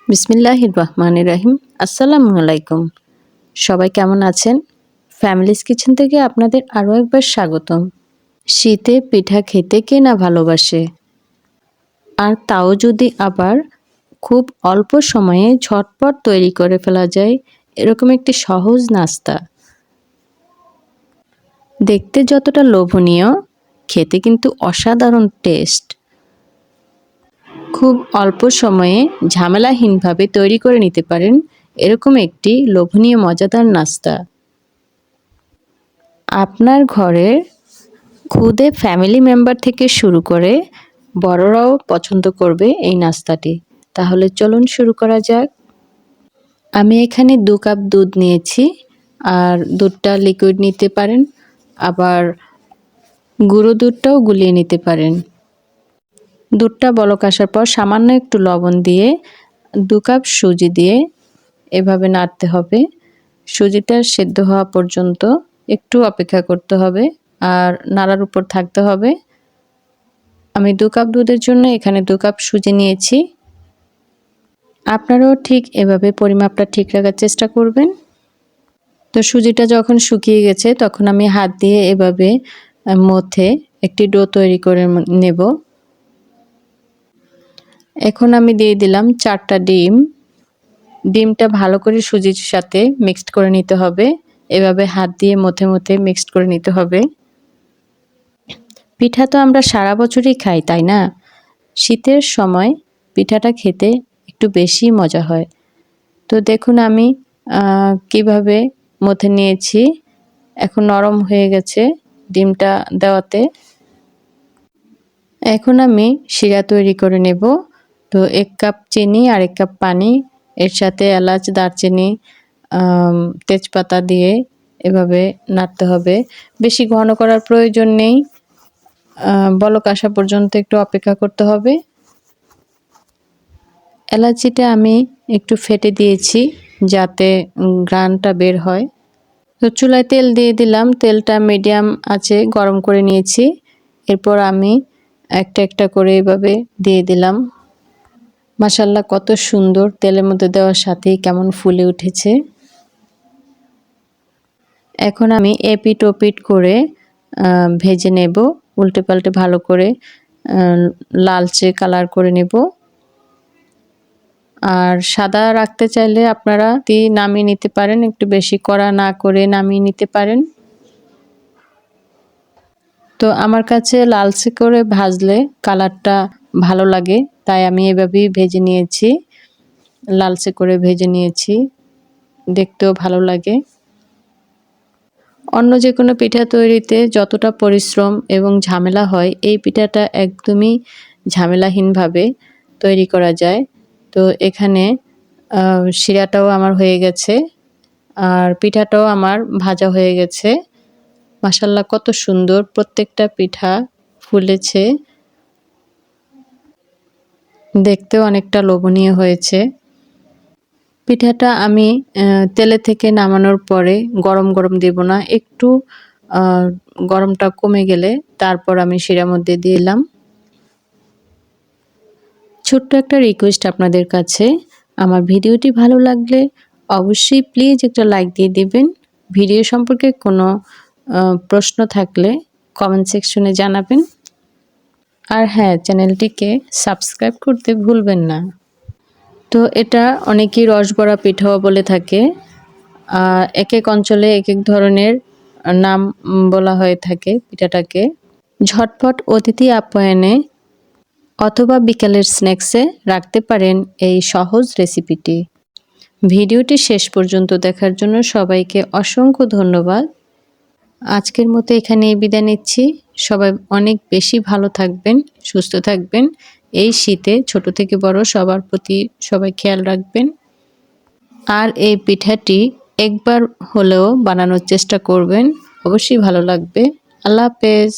বিসমিল্লাহির রহমানির রহিম। আসসালামু আলাইকুম। সবাই কেমন আছেন? ফ্যামিলিস কিচেন থেকে আপনাদের আরও একবার স্বাগতম। শীতে পিঠা খেতে কে না ভালোবাসে, আর তাও যদি আবার খুব অল্প সময়ে ঝটপট তৈরি করে ফেলা যায় এরকম একটি সহজ নাস্তা। দেখতে যতটা লোভনীয়, খেতে কিন্তু অসাধারণ টেস্ট। খুব অল্প সময়ে ঝামেলাহীনভাবে তৈরি করে নিতে পারেন এরকম একটি লোভনীয় মজাদার নাস্তা। আপনার ঘরের খুদে ফ্যামিলি মেম্বার থেকে শুরু করে বড়রাও পছন্দ করবে এই নাস্তাটি। তাহলে চলুন শুরু করা যাক। আমি এখানে 2 কাপ দুধ নিয়েছি, আর দুধটা লিকুইড নিতে পারেন, আবার গুঁড়ো দুধটাও গুলিয়ে নিতে পারেন। দুধটা বলক আসার পর সামান্য একটু লবণ দিয়ে 2 কাপ সুজি দিয়ে এভাবে নাড়তে হবে। সুজিটা সেদ্ধ হওয়া পর্যন্ত একটু অপেক্ষা করতে হবে আর নাড়ার উপর থাকতে হবে। আমি 2 কাপ দুধের জন্য এখানে 2 কাপ সুজি নিয়েছি। আপনারাও ঠিক এভাবে পরিমাপটা ঠিক রাখার চেষ্টা করবেন। তো সুজিটা যখন শুকিয়ে গেছে তখন আমি হাত দিয়ে এভাবে মধ্যে একটি ডো তৈরি করে নেব। এখন আমি দিয়ে দিলাম 4টা ডিম। ডিমটা ভালো করে সুজির সাথে মিক্সড করে নিতে হবে। এভাবে হাত দিয়ে মধ্যে মিক্সড করে নিতে হবে। পিঠা তো আমরা সারা বছরই খাই, তাই না? শীতের সময় পিঠাটা খেতে একটু বেশি মজা হয়। তো দেখুন আমি কিভাবে মথে নিয়েছি। এখন নরম হয়ে গেছে ডিমটা দেওয়াতে। এখন আমি শিরা তৈরি করে নেব। তো 1 কাপ চিনি আর 1 কাপ পানি, এর সাথে এলাচ, দারচিনি, তেজপাতা দিয়ে এভাবে নাড়তে হবে। বেশি ঘন করার প্রয়োজন নেই, বলক আসা পর্যন্ত একটু অপেক্ষা করতে হবে। এলাচিটা আমি একটু ফেটে দিয়েছি যাতে ঘ্রাণটা বের হয়। তো চুলায় তেল দিয়ে দিলাম, তেলটা মিডিয়াম আঁচে গরম করে নিয়েছি। এরপর আমি একটা একটা করে এভাবে দিয়ে দিলাম। মাশাআল্লাহ, কত সুন্দর তেলের মধ্যে দেওয়ার সাথেই কেমন ফুলে উঠেছে। এখন আমি এপিট ওপিট করে ভেজে নেব, উল্টে পাল্টে ভালো করে লালচে কালার করে নেব। আর সাদা রাখতে চাইলে আপনারা নামিয়ে নিতে পারেন, একটু বেশি কড়া না করে নামিয়ে নিতে পারেন। তো আমার কাছে লালচে করে ভাজলে কালারটা ভালো লাগে, তাই আমি এভাবেই ভেজে নিয়েছি। লালচে করে ভেজে নিয়েছি, দেখতেও ভালো লাগে। অন্য যে কোনো পিঠা তৈরিতে যতটা পরিশ্রম এবং ঝামেলা হয়, এই পিঠাটা একদমই ঝামেলাহীনভাবে তৈরি করা যায়। তো এখানে শিরাটাও আমার হয়ে গেছে, আর পিঠাটাও আমার ভাজা হয়ে গেছে। মাশাআল্লাহ, কত সুন্দর প্রত্যেকটা পিঠা ফুলেছে, দেখতেও অনেকটা লোভনীয় হয়েছে। পিঠাটা আমি তেলে থেকে নামানোর পরে গরম গরম দেব না, একটু গরমটা কমে গেলে তারপর আমি শিরার মধ্যে দিলাম। ছোট্ট একটা রিকোয়েস্ট আপনাদের কাছে, আমার ভিডিওটি ভালো লাগলে অবশ্যই প্লিজ একটা লাইক দিয়ে দিবেন। ভিডিও সম্পর্কে কোনো প্রশ্ন থাকলে কমেন্ট সেকশনে জানাবেন। আর হ্যাঁ, চ্যানেলটিকে সাবস্ক্রাইব করতে ভুলবেন না। তো এটা অনেকেই রসবড়া পিঠাও বলে থাকে। এক এক অঞ্চলে এক এক ধরনের নাম বলা হয়ে থাকে পিঠাটাকে। ঝটপট অতিথি আপ্যায়নে অথবা বিকালের স্ন্যাক্সে রাখতে পারেন এই সহজ রেসিপিটি। ভিডিওটি শেষ পর্যন্ত দেখার জন্য সবাইকে অসংখ্য ধন্যবাদ। আজকের মতো এখানেই বিদায় নিচ্ছি। সবাই অনেক বেশি ভালো থাকবেন, সুস্থ থাকবেন। এই শীতে ছোট থেকে বড় সবার প্রতি সবাই খেয়াল রাখবেন। আর এই পিঠাটি একবার হলেও বানানোর চেষ্টা করবেন, অবশ্যই ভালো লাগবে। আল্লাহ হাফেজ।